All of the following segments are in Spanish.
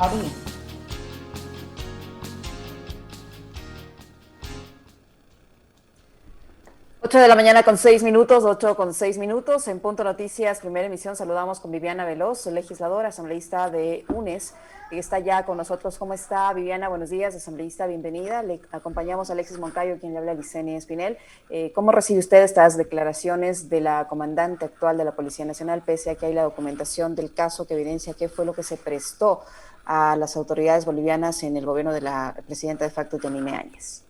Javi. 8 de la mañana con 6 minutos, 8 con 6 minutos. En Punto Noticias, primera emisión, saludamos con Viviana Veloz, legisladora, asambleísta de UNES, que está ya con nosotros. ¿Cómo está, Viviana? Buenos días, asambleísta, bienvenida. Le acompañamos a Alexis Moncayo, quien le habla, Licenia Espinel. ¿Cómo recibe usted estas declaraciones de la comandante actual de la Policía Nacional, pese a que hay la documentación del caso que evidencia qué fue lo que se prestó a las autoridades bolivianas en el gobierno de la presidenta de facto, Yanine Áñez?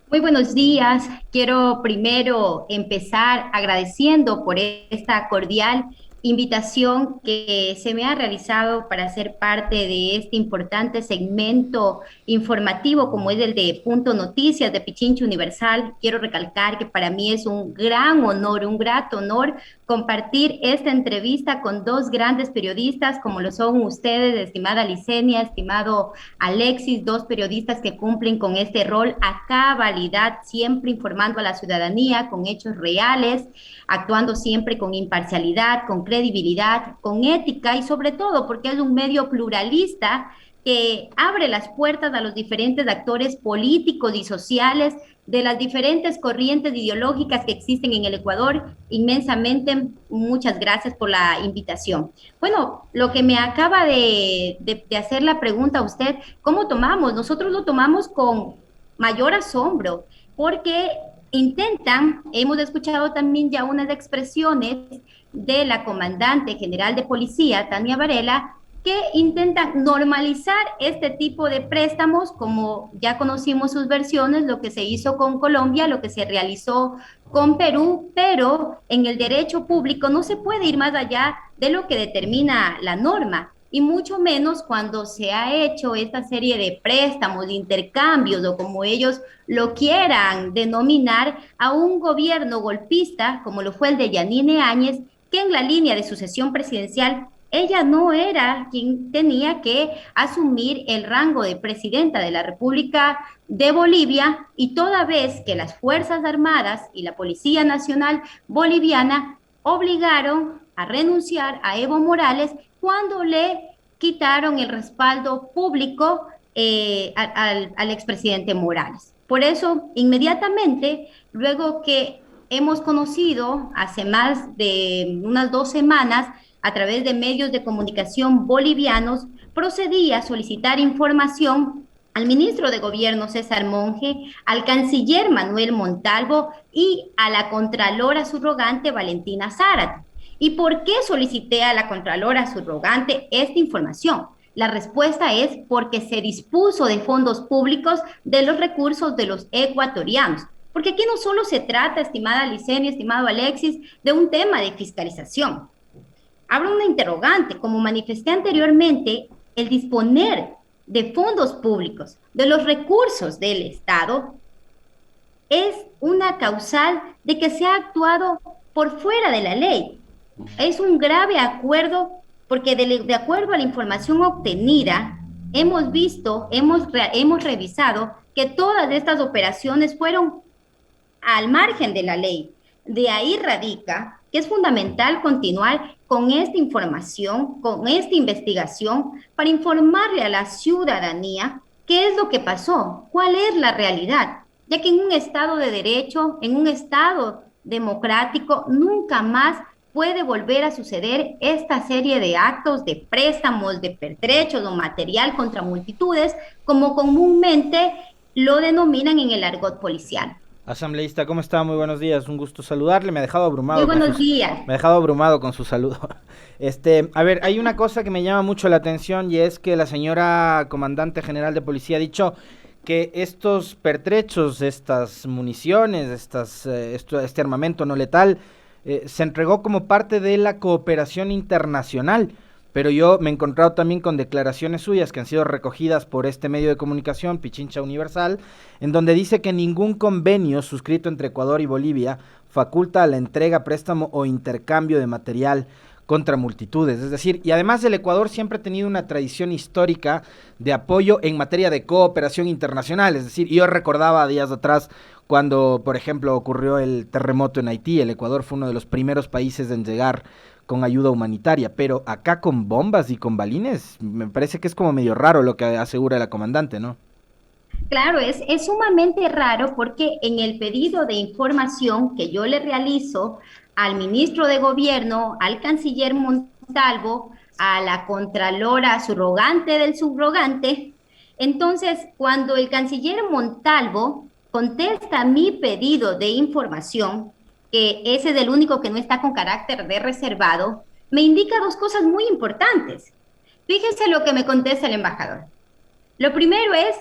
Muy buenos días. Quiero primero empezar agradeciendo por esta cordial invitación que se me ha realizado para ser parte de este importante segmento informativo como es el de Punto Noticias de Pichincha Universal. Quiero recalcar que para mí es un gran honor, un grato honor compartir esta entrevista con dos grandes periodistas como lo son ustedes, estimada Licenia, estimado Alexis, dos periodistas que cumplen con este rol a cabalidad, siempre informando a la ciudadanía con hechos reales, actuando siempre con imparcialidad, con credibilidad, con ética y sobre todo porque es un medio pluralista que abre las puertas a los diferentes actores políticos y sociales de las diferentes corrientes ideológicas que existen en el Ecuador. Inmensamente, muchas gracias por la invitación. Bueno, lo que me acaba de hacer la pregunta a usted, ¿cómo tomamos? Nosotros lo tomamos con mayor asombro, porque hemos escuchado también ya unas expresiones de la comandante general de policía, Tania Varela, que intentan normalizar este tipo de préstamos, como ya conocimos sus versiones, lo que se hizo con Colombia, lo que se realizó con Perú, pero en el derecho público no se puede ir más allá de lo que determina la norma, y mucho menos cuando se ha hecho esta serie de préstamos, de intercambios, o como ellos lo quieran denominar, a un gobierno golpista, como lo fue el de Yanine Áñez, que en la línea de sucesión presidencial ella no era quien tenía que asumir el rango de presidenta de la República de Bolivia, y toda vez que las Fuerzas Armadas y la Policía Nacional Boliviana obligaron a renunciar a Evo Morales cuando le quitaron el respaldo público al expresidente Morales. Por eso, inmediatamente, luego que hemos conocido hace más de unas 2 semanas, a través de medios de comunicación bolivianos, procedí a solicitar información al ministro de Gobierno César Monge, al canciller Manuel Montalvo y a la contralora subrogante Valentina Zárate. ¿Y por qué solicité a la contralora subrogante esta información? La respuesta es porque se dispuso de fondos públicos de los recursos de los ecuatorianos. Porque aquí no solo se trata, estimada Licenia, estimado Alexis, de un tema de fiscalización. Abro una interrogante. Como manifesté anteriormente, el disponer de fondos públicos, de los recursos del Estado, es una causal de que se ha actuado por fuera de la ley. Es un grave acuerdo porque de acuerdo a la información obtenida, hemos visto, hemos revisado que todas estas operaciones fueron al margen de la ley. De ahí radica que es fundamental continuar con esta información, con esta investigación, para informarle a la ciudadanía qué es lo que pasó, cuál es la realidad, ya que en un Estado de derecho, en un Estado democrático, nunca más puede volver a suceder esta serie de actos de préstamos, de pertrechos o material contra multitudes, como comúnmente lo denominan en el argot policial. Asambleísta, ¿cómo está? Muy buenos días, un gusto saludarle. Me ha dejado Muy abrumado con buenos sus, días. me ha dejado abrumado con su saludo. A ver, hay una cosa que me llama mucho la atención y es que la señora comandante general de policía ha dicho que estos pertrechos, estas municiones, este armamento no letal, se entregó como parte de la cooperación internacional. Pero yo me he encontrado también con declaraciones suyas que han sido recogidas por este medio de comunicación, Pichincha Universal, en donde dice que ningún convenio suscrito entre Ecuador y Bolivia faculta a la entrega, préstamo o intercambio de material contra multitudes. Es decir, y además el Ecuador siempre ha tenido una tradición histórica de apoyo en materia de cooperación internacional. Es decir, yo recordaba días atrás cuando, por ejemplo, ocurrió el terremoto en Haití. El Ecuador fue uno de los primeros países en llegar con ayuda humanitaria, pero acá con bombas y con balines, me parece que es como medio raro lo que asegura la comandante, ¿no? Claro, es sumamente raro porque en el pedido de información que yo le realizo al ministro de Gobierno, al canciller Montalvo, a la contralora subrogante del subrogante, entonces cuando el canciller Montalvo contesta mi pedido de información, que ese es el único que no está con carácter de reservado, me indica dos cosas muy importantes. Fíjense lo que me contesta el embajador. Lo primero es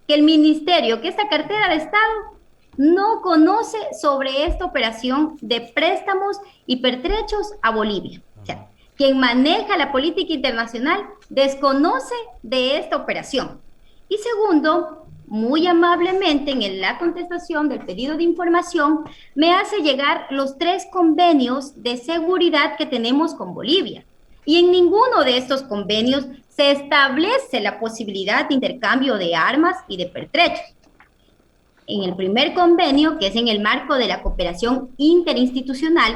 que el ministerio, que esta cartera de Estado, no conoce sobre esta operación de préstamos y pertrechos a Bolivia. O sea, quien maneja la política internacional desconoce de esta operación. Y segundo, muy amablemente en la contestación del pedido de información, me hace llegar los 3 convenios de seguridad que tenemos con Bolivia. Y en ninguno de estos convenios se establece la posibilidad de intercambio de armas y de pertrechos. En el primer convenio, que es en el marco de la cooperación interinstitucional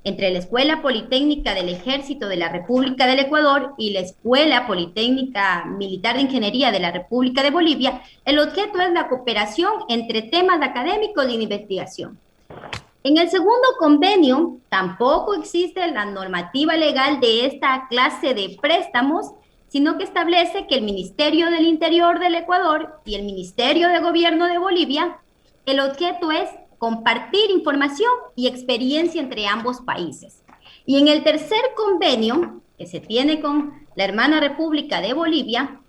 entre la Escuela Politécnica del Ejército de la República del Ecuador y la Escuela Politécnica Militar de Ingeniería de la República de Bolivia, el objeto es la cooperación entre temas académicos y de investigación. En el segundo convenio tampoco existe la normativa legal de esta clase de préstamos, sino que establece que el Ministerio del Interior del Ecuador y el Ministerio de Gobierno de Bolivia, el objeto es compartir información y experiencia entre ambos países. Y en el tercer convenio, que se tiene con la hermana República de Bolivia,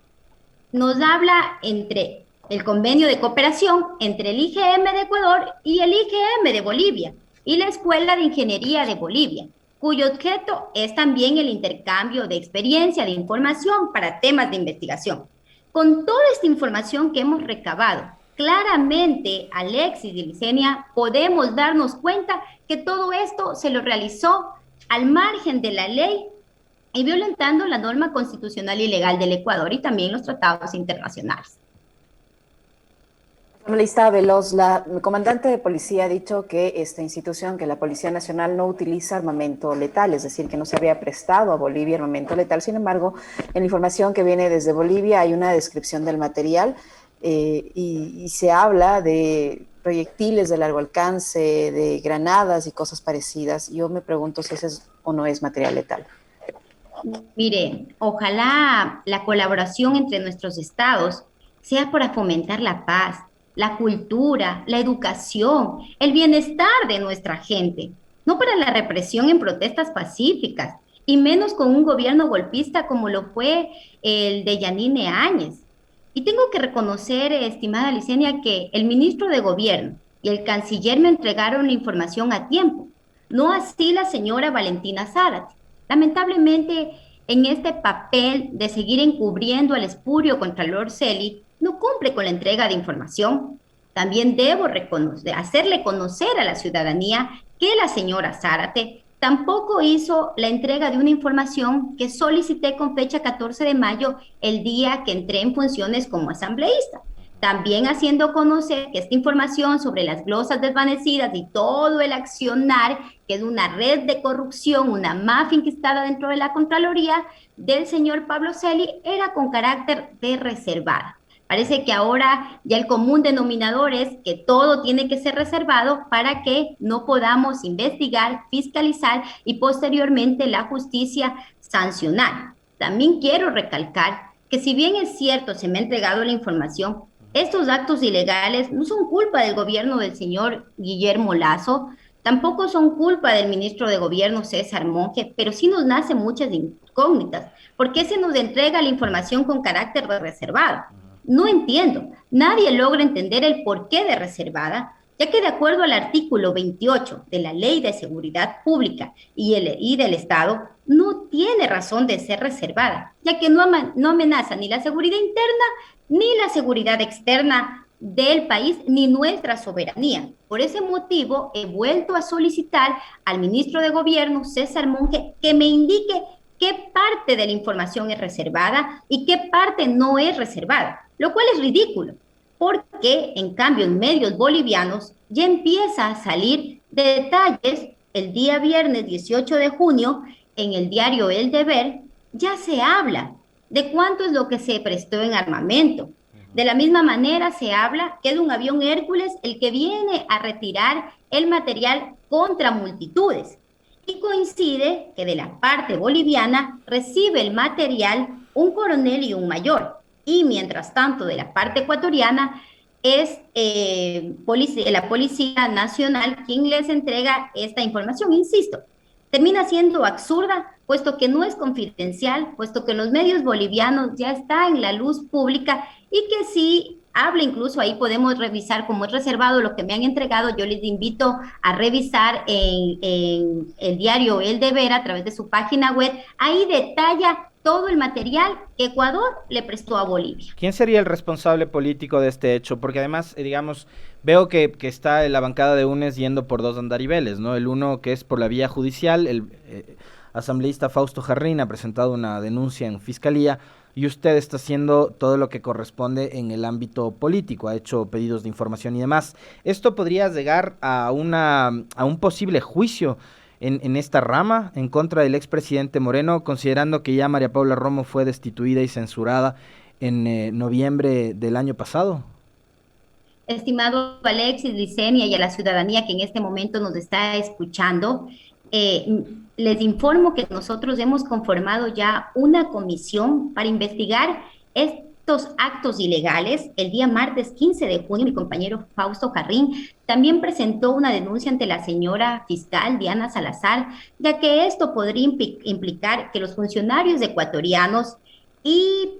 nos habla entre el convenio de cooperación entre el IGM de Ecuador y el IGM de Bolivia y la Escuela de Ingeniería de Bolivia, cuyo objeto es también el intercambio de experiencia, de información para temas de investigación. Con toda esta información que hemos recabado, claramente, Alexis y Licenia, podemos darnos cuenta que todo esto se lo realizó al margen de la ley y violentando la norma constitucional y legal del Ecuador y también los tratados internacionales. Asambleísta Veloz, la comandante de policía ha dicho que esta institución, que la Policía Nacional, no utiliza armamento letal, es decir, que no se había prestado a Bolivia armamento letal. Sin embargo, en la información que viene desde Bolivia hay una descripción del material y se habla de proyectiles de largo alcance, de granadas y cosas parecidas. Yo me pregunto si ese es o no es material letal. Mire, ojalá la colaboración entre nuestros estados sea para fomentar la paz, la cultura, la educación, el bienestar de nuestra gente, no para la represión en protestas pacíficas, y menos con un gobierno golpista como lo fue el de Yanine Áñez. Y tengo que reconocer, estimada Licenia, que el ministro de Gobierno y el canciller me entregaron la información a tiempo, no así la señora Valentina Zárate. Lamentablemente, en este papel de seguir encubriendo al espurio contralor Celi, no cumple con la entrega de información. También debo hacerle conocer a la ciudadanía que la señora Zárate tampoco hizo la entrega de una información que solicité con fecha 14 de mayo, el día que entré en funciones como asambleísta. También haciendo conocer que esta información sobre las glosas desvanecidas y todo el accionar, que es una red de corrupción, una mafia enquistada dentro de la Contraloría del señor Pablo Celi, era con carácter de reservada. Parece que ahora ya el común denominador es que todo tiene que ser reservado para que no podamos investigar, fiscalizar y posteriormente la justicia sancionar. También quiero recalcar que si bien es cierto, se me ha entregado la información, estos actos ilegales no son culpa del gobierno del señor Guillermo Lasso, tampoco son culpa del ministro de Gobierno César Monge, pero sí nos nacen muchas incógnitas. ¿Por qué se nos entrega la información con carácter de reservado? No entiendo. Nadie logra entender el porqué de reservada, ya que de acuerdo al artículo 28 de la Ley de Seguridad Pública y del Estado, no tiene razón de ser reservada, ya que no amenaza ni la seguridad interna ni la seguridad externa del país, ni nuestra soberanía. Por ese motivo, he vuelto a solicitar al ministro de Gobierno, César Monge, que me indique qué parte de la información es reservada y qué parte no es reservada, lo cual es ridículo, porque en cambio en medios bolivianos ya empieza a salir detalles el día viernes 18 de junio en el diario El Deber, ya se habla de cuánto es lo que se prestó en armamento. De la misma manera se habla que es un avión Hércules el que viene a retirar el material contra multitudes. Y coincide que de la parte boliviana recibe el material un coronel y un mayor. Y mientras tanto, de la parte ecuatoriana es la Policía Nacional quien les entrega esta información. Insisto, termina siendo absurda, puesto que no es confidencial, puesto que los medios bolivianos ya está en la luz pública y que si habla incluso ahí podemos revisar como es reservado lo que me han entregado. Yo les invito a revisar en el diario El Deber a través de su página web. Ahí detalla todo el material que Ecuador le prestó a Bolivia. ¿Quién sería el responsable político de este hecho? Porque además, digamos, veo que está en la bancada de UNES yendo por dos andariveles, ¿no? El uno que es por la vía judicial, el asambleísta Fausto Jarrín ha presentado una denuncia en fiscalía y usted está haciendo todo lo que corresponde en el ámbito político, ha hecho pedidos de información y demás. ¿Esto podría llegar a un posible juicio en esta rama en contra del expresidente Moreno, considerando que ya María Paula Romo fue destituida y censurada en noviembre del año pasado? Estimado Alexis, Licenia y a la ciudadanía que en este momento nos está escuchando, les informo que nosotros hemos conformado ya una comisión para investigar estos actos ilegales. El día martes 15 de junio, mi compañero Fausto Jarrín también presentó una denuncia ante la señora fiscal Diana Salazar, ya que esto podría implicar que los funcionarios ecuatorianos y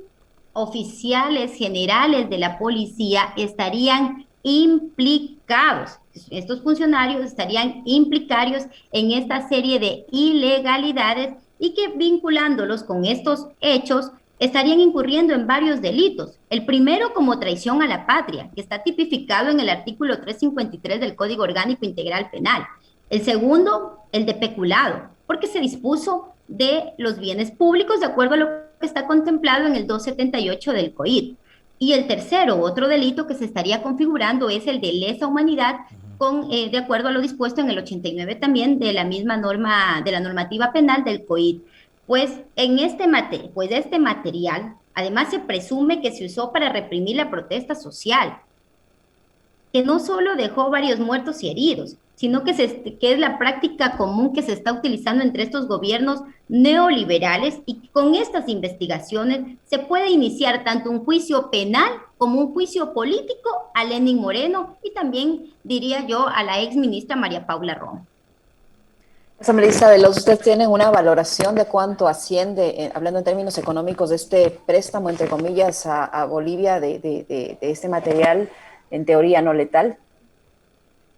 oficiales generales de la policía estarían implicados. Estos funcionarios estarían implicados en esta serie de ilegalidades y que vinculándolos con estos hechos estarían incurriendo en varios delitos. El primero como traición a la patria, que está tipificado en el artículo 353 del Código Orgánico Integral Penal. El segundo, el de peculado, porque se dispuso de los bienes públicos de acuerdo a lo que está contemplado en el 278 del COID. Y el tercero, otro delito que se estaría configurando es el de lesa humanidad, de acuerdo a lo dispuesto en el 89 también de la misma norma, de la normativa penal del COID. Pues este material, además se presume que se usó para reprimir la protesta social, que no solo dejó varios muertos y heridos, sino que es la práctica común que se está utilizando entre estos gobiernos neoliberales, y con estas investigaciones se puede iniciar tanto un juicio penal como un juicio político a Lenín Moreno y también, diría yo, a la ex ministra María Paula Romo. Asambleísta Veloz, ¿usted tiene una valoración de cuánto asciende, hablando en términos económicos, de este préstamo, entre comillas, a Bolivia de este material, en teoría no letal?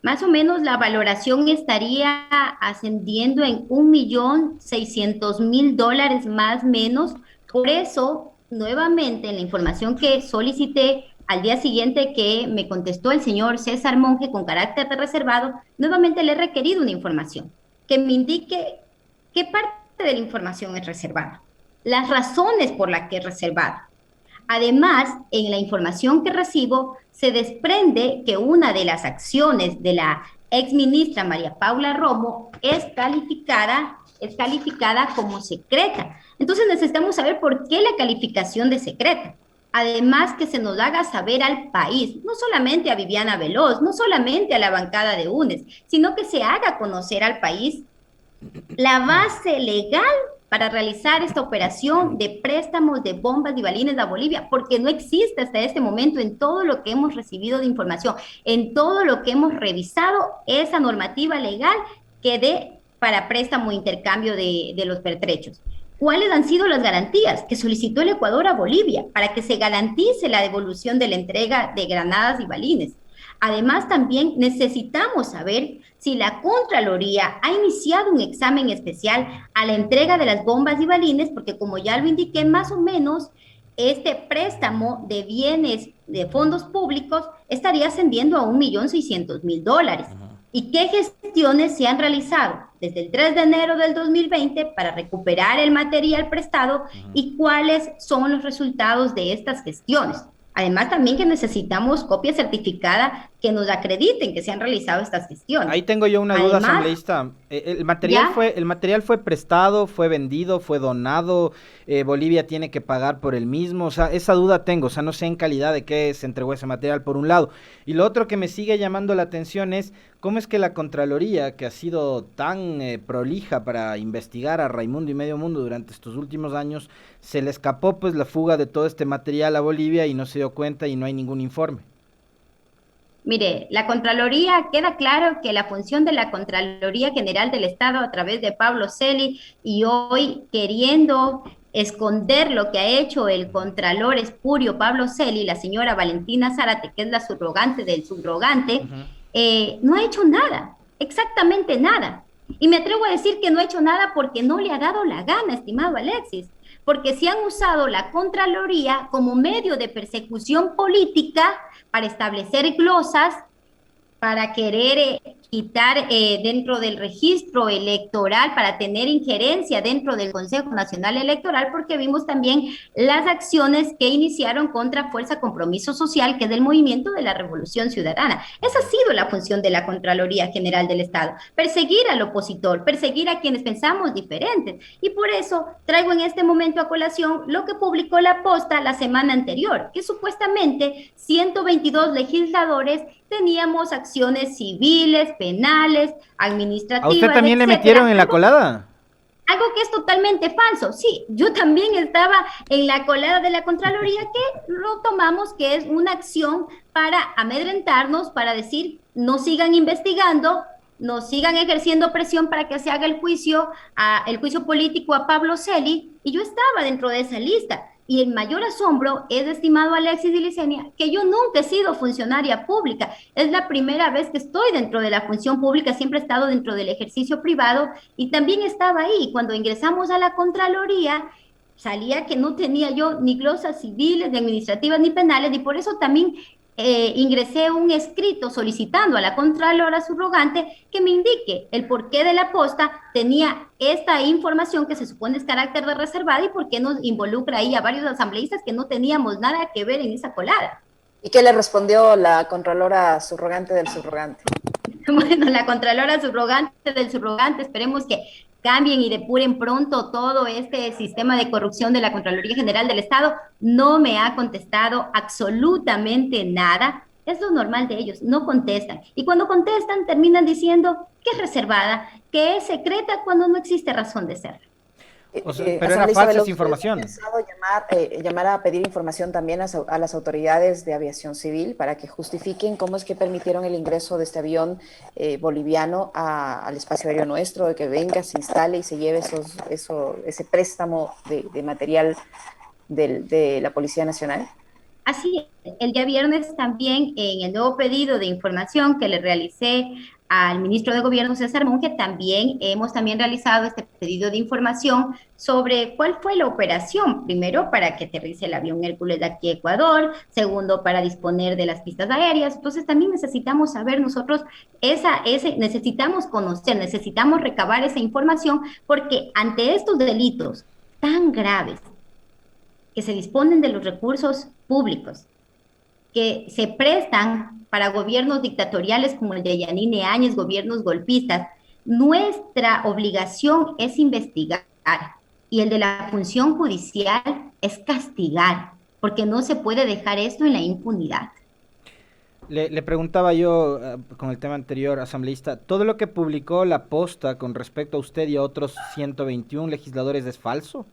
Más o menos la valoración estaría ascendiendo en $1.600.000 más o menos. Por eso, nuevamente, en la información que solicité al día siguiente que me contestó el señor César Monge con carácter de reservado, nuevamente le he requerido una información que me indique qué parte de la información es reservada, las razones por las que es reservada. Además, en la información que recibo, se desprende que una de las acciones de la exministra María Paula Romo es calificada como secreta. Entonces necesitamos saber por qué la calificación de secreta. Además, que se nos haga saber al país, no solamente a Viviana Veloz, no solamente a la bancada de UNES, sino que se haga conocer al país la base legal para realizar esta operación de préstamos de bombas y balines a Bolivia, porque no existe hasta este momento en todo lo que hemos recibido de información, en todo lo que hemos revisado, esa normativa legal que dé para préstamo e intercambio de los pertrechos. ¿Cuáles han sido las garantías que solicitó el Ecuador a Bolivia para que se garantice la devolución de la entrega de granadas y balines? Además, también necesitamos saber si la Contraloría ha iniciado un examen especial a la entrega de las bombas y balines, porque como ya lo indiqué, más o menos este préstamo de bienes de fondos públicos estaría ascendiendo a $1.600.000. ¿Y qué gestiones se han realizado desde el 3 de enero del 2020 para recuperar el material prestado y cuáles son los resultados de estas gestiones? Además, también que necesitamos copia certificada que nos acrediten que se han realizado estas gestiones. Ahí tengo yo una duda, Además, asambleísta. El material fue prestado, fue vendido, fue donado, Bolivia tiene que pagar por el mismo, o sea, esa duda tengo, o sea, no sé en calidad de qué se entregó ese material por un lado. Y lo otro que me sigue llamando la atención es cómo es que la Contraloría, que ha sido tan prolija para investigar a Raimundo y medio mundo durante estos últimos años, se le escapó pues la fuga de todo este material a Bolivia y no se dio cuenta y no hay ningún informe. mire, la Contraloría, queda claro que la función de la Contraloría General del Estado a través de Pablo Celi y hoy queriendo esconder lo que ha hecho el Contralor espurio Pablo Celi, la señora Valentina Zárate, que es la subrogante del subrogante, Ujú. no ha hecho nada, exactamente nada. Y me atrevo a decir que no ha hecho nada porque no le ha dado la gana, estimado Alexis, porque se han usado la Contraloría como medio de persecución política para establecer glosas, para querer quitar dentro del registro electoral, para tener injerencia dentro del Consejo Nacional Electoral, porque vimos también las acciones que iniciaron contra Fuerza Compromiso Social, que es del movimiento de la Revolución Ciudadana. Esa ha sido la función de la Contraloría General del Estado, perseguir al opositor, perseguir a quienes pensamos diferentes. Y por eso traigo en este momento a colación lo que publicó La Posta la semana anterior, que supuestamente 122 legisladores teníamos acciones civiles, penales, administrativas. ¿A usted también le etcétera, metieron en la colada? algo que es totalmente falso. Sí, yo también estaba en la colada de la Contraloría, que lo tomamos que es una acción para amedrentarnos, para decir no sigan investigando, no sigan ejerciendo presión para que se haga el juicio político a Pablo Celi, y yo estaba dentro de esa lista. Y el mayor asombro es, estimado Alexis y Licenia, que yo nunca he sido funcionaria pública. Es la primera vez que estoy dentro de la función pública, siempre he estado dentro del ejercicio privado y también estaba ahí. Cuando ingresamos a la Contraloría, salía que no tenía yo ni glosas civiles, ni administrativas, ni penales, y por eso también ingresé un escrito solicitando a la Contralora subrogante que me indique el porqué de La Posta tenía esta información que se supone es carácter de reservada y por qué nos involucra ahí a varios asambleístas que no teníamos nada que ver en esa colada. ¿Y qué le respondió la Contralora subrogante del subrogante? Bueno, la Contralora subrogante del subrogante, esperemos que cambien y depuren pronto todo este sistema de corrupción de la Contraloría General del Estado. No me ha contestado absolutamente nada. Es lo normal de ellos, no contestan. Y cuando contestan terminan diciendo que es reservada, que es secreta cuando no existe razón de ser. O sea, pero era falsa esa información. ¿Ha pensado llamar a pedir información también a las autoridades de aviación civil para que justifiquen cómo es que permitieron el ingreso de este avión boliviano al espacio aéreo nuestro, de que venga, se instale y se lleve ese préstamo de material de la Policía Nacional? Así es, el día viernes también en el nuevo pedido de información que le realicé al ministro de Gobierno César Monge, también hemos realizado este pedido de información sobre cuál fue la operación, primero para que aterrice el avión Hércules de aquí a Ecuador, segundo para disponer de las pistas aéreas. Entonces también necesitamos saber nosotros necesitamos conocer, necesitamos recabar esa información, porque ante estos delitos tan graves que se disponen de los recursos públicos, que se prestan para gobiernos dictatoriales como el de Yanine Áñez, gobiernos golpistas, nuestra obligación es investigar y el de la función judicial es castigar, porque no se puede dejar esto en la impunidad. Le preguntaba yo con el tema anterior, asambleísta, ¿todo lo que publicó La Posta con respecto a usted y a otros 121 legisladores es falso?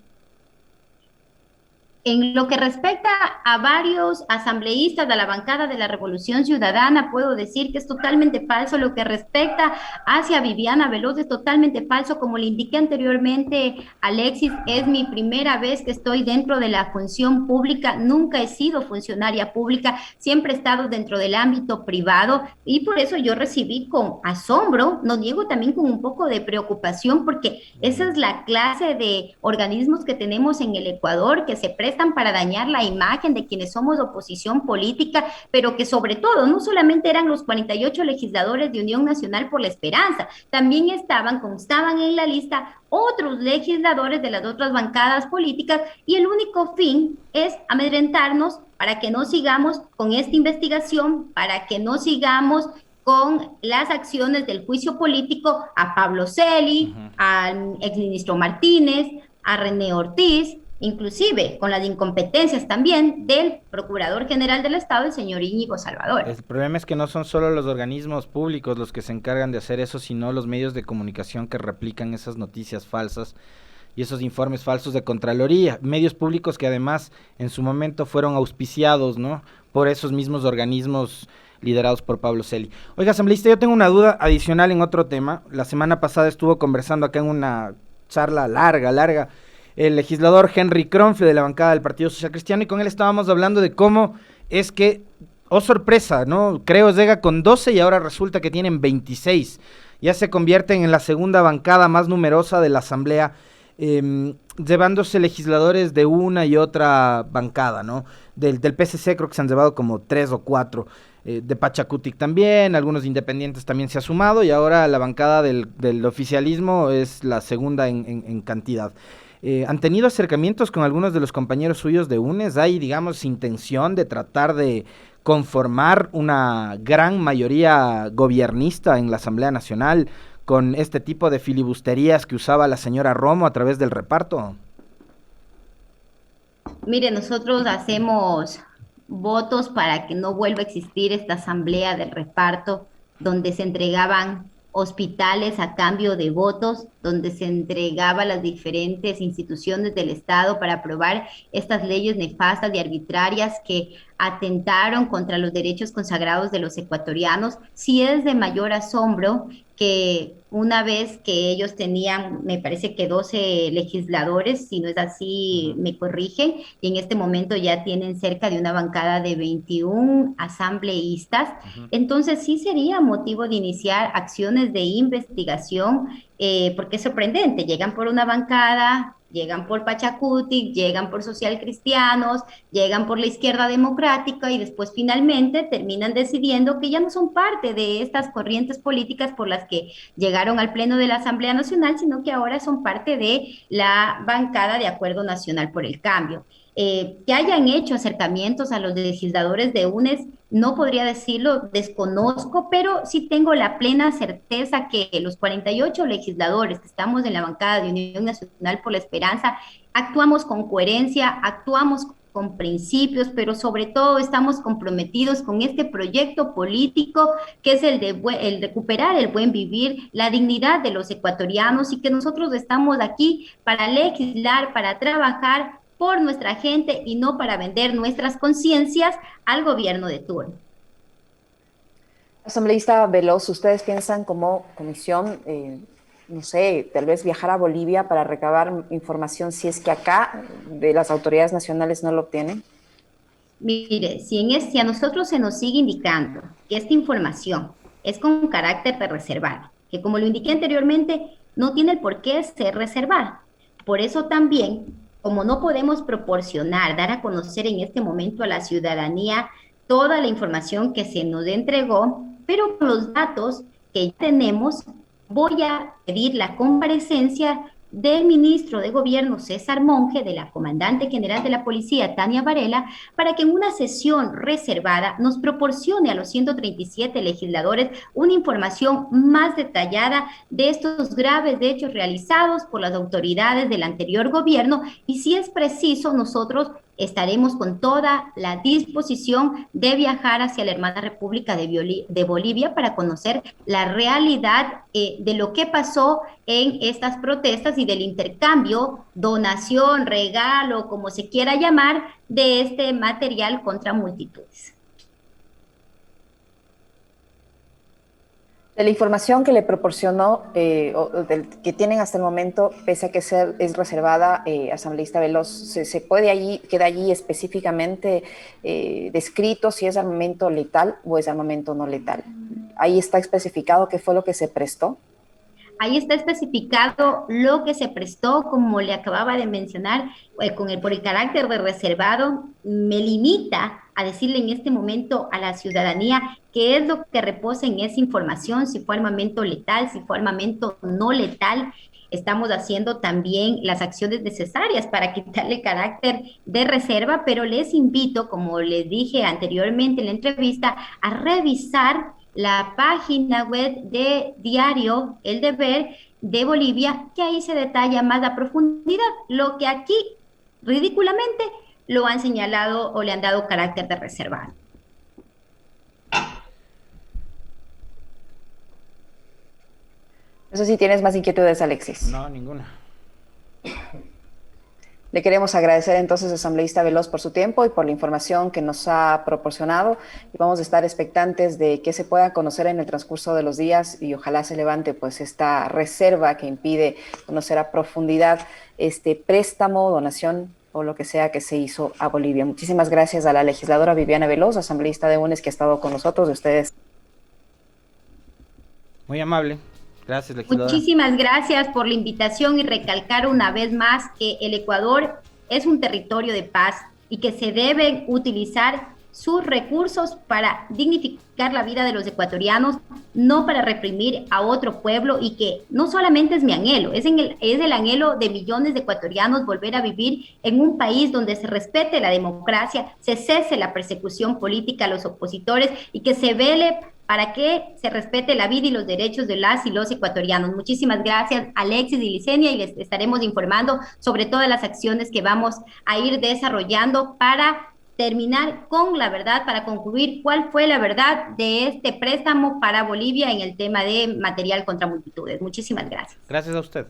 En lo que respecta a varios asambleístas de la bancada de la Revolución Ciudadana, puedo decir que es totalmente falso. Lo que respecta hacia Viviana Veloz es totalmente falso. Como le indiqué anteriormente, Alexis, es mi primera vez que estoy dentro de la función pública. Nunca he sido funcionaria pública, siempre he estado dentro del ámbito privado y por eso yo recibí con asombro, no niego, también con un poco de preocupación, porque esa es la clase de organismos que tenemos en el Ecuador, que se prestan prestan para dañar la imagen de quienes somos oposición política, pero que sobre todo no solamente eran los 48 legisladores de Unión Nacional por la Esperanza, también constaban en la lista otros legisladores de las otras bancadas políticas, y el único fin es amedrentarnos para que no sigamos con esta investigación, para que no sigamos con las acciones del juicio político a Pablo Celi, al exministro Martínez, a René Ortiz, inclusive con las incompetencias también del Procurador General del Estado, el señor Íñigo Salvador. El problema es que no son solo los organismos públicos los que se encargan de hacer eso, sino los medios de comunicación que replican esas noticias falsas y esos informes falsos de Contraloría, medios públicos que además en su momento fueron auspiciados, ¿no?, por esos mismos organismos liderados por Pablo Celi. Oiga, asambleísta, yo tengo una duda adicional en otro tema. La semana pasada estuvo conversando acá en una charla larga, el legislador Henry Kronfle de la bancada del Partido Social Cristiano, y con él estábamos hablando de cómo es que, oh sorpresa, ¿no?, Creo llega con 12 y ahora resulta que tienen 26. Ya se convierten en la segunda bancada más numerosa de la Asamblea, llevándose legisladores de una y otra bancada, ¿no? Del PSC creo que se han llevado como 3 o 4, de Pachacutic también, algunos independientes también se ha sumado, y ahora la bancada del oficialismo es la segunda en cantidad. ¿Han tenido acercamientos con algunos de los compañeros suyos de UNES? ¿Hay, digamos, intención de tratar de conformar una gran mayoría gobiernista en la Asamblea Nacional con este tipo de filibusterías que usaba la señora Romo a través del reparto? Mire, nosotros hacemos votos para que no vuelva a existir esta asamblea del reparto, donde se entregaban hospitales a cambio de votos, donde se entregaba a las diferentes instituciones del Estado para aprobar estas leyes nefastas y arbitrarias que atentaron contra los derechos consagrados de los ecuatorianos. Sí es de mayor asombro que una vez que ellos tenían, me parece que 12 legisladores, si no es así, me corrigen, y en este momento ya tienen cerca de una bancada de 21 asambleístas. Entonces sí sería motivo de iniciar acciones de investigación, porque es sorprendente, llegan por una bancada, llegan por Pachacutic, llegan por Social Cristianos, llegan por la Izquierda Democrática, y después finalmente terminan decidiendo que ya no son parte de estas corrientes políticas por las que llegaron al Pleno de la Asamblea Nacional, sino que ahora son parte de la bancada de Acuerdo Nacional por el Cambio. Que hayan hecho acercamientos a los legisladores de UNES, no podría decirlo, desconozco, pero sí tengo la plena certeza que los 48 legisladores que estamos en la bancada de Unión Nacional por la Esperanza actuamos con coherencia, actuamos con principios, pero sobre todo estamos comprometidos con este proyecto político que es el recuperar el buen vivir, la dignidad de los ecuatorianos, y que nosotros estamos aquí para legislar, para trabajar por nuestra gente y no para vender nuestras conciencias al gobierno de turno. Asambleísta Veloz, ¿ustedes piensan como comisión, no sé, tal vez viajar a Bolivia para recabar información si es que acá de las autoridades nacionales no lo obtienen? Mire, si a nosotros se nos sigue indicando que esta información es con carácter de reservada, que como lo indiqué anteriormente, no tiene el por qué ser reservada. Por eso también, como no podemos proporcionar, dar a conocer en este momento a la ciudadanía toda la información que se nos entregó, pero con los datos que tenemos, voy a pedir la comparecencia del ministro de Gobierno, César Monge, de la comandante general de la policía, Tania Varela, para que en una sesión reservada nos proporcione a los 137 legisladores una información más detallada de estos graves hechos realizados por las autoridades del anterior gobierno, y si es preciso, nosotros estaremos con toda la disposición de viajar hacia la hermana República de Bolivia para conocer la realidad de lo que pasó en estas protestas y del intercambio, donación, regalo, como se quiera llamar, de este material contra multitudes. De la información que le proporcionó, que tienen hasta el momento, pese a que es reservada, asambleísta Veloz, queda allí específicamente descrito si es armamento letal o es armamento no letal. Ahí está especificado qué fue lo que se prestó. ahí está especificado lo que se prestó, como le acababa de mencionar, por el carácter de reservado, me limita a decirle en este momento a la ciudadanía qué es lo que reposa en esa información, si fue armamento letal, si fue armamento no letal. Estamos haciendo también las acciones necesarias para quitarle carácter de reserva, pero les invito, como les dije anteriormente en la entrevista, a revisar la página web de Diario El Deber de Bolivia, que ahí se detalla más a profundidad lo que aquí ridículamente lo han señalado o le han dado carácter de reservado. No sé si tienes más inquietudes, Alexis. No, ninguna. Le queremos agradecer entonces, asambleísta Veloz, por su tiempo y por la información que nos ha proporcionado. Y vamos a estar expectantes de que se pueda conocer en el transcurso de los días y ojalá se levante pues esta reserva que impide conocer a profundidad este préstamo, donación o lo que sea que se hizo a Bolivia. Muchísimas gracias a la legisladora Viviana Veloz, asambleísta de UNES, que ha estado con nosotros. De ustedes. Muy amable. Gracias, legisladora. Muchísimas gracias por la invitación y recalcar una vez más que el Ecuador es un territorio de paz y que se deben utilizar sus recursos para dignificar la vida de los ecuatorianos, no para reprimir a otro pueblo, y que no solamente es mi anhelo, es el anhelo de millones de ecuatorianos volver a vivir en un país donde se respete la democracia, se cese la persecución política a los opositores y que se vele para que se respete la vida y los derechos de las y los ecuatorianos. Muchísimas gracias, Alexis y Licenia, y les estaremos informando sobre todas las acciones que vamos a ir desarrollando para terminar con la verdad, para concluir cuál fue la verdad de este préstamo para Bolivia en el tema de material contra multitudes. Muchísimas gracias. Gracias a usted.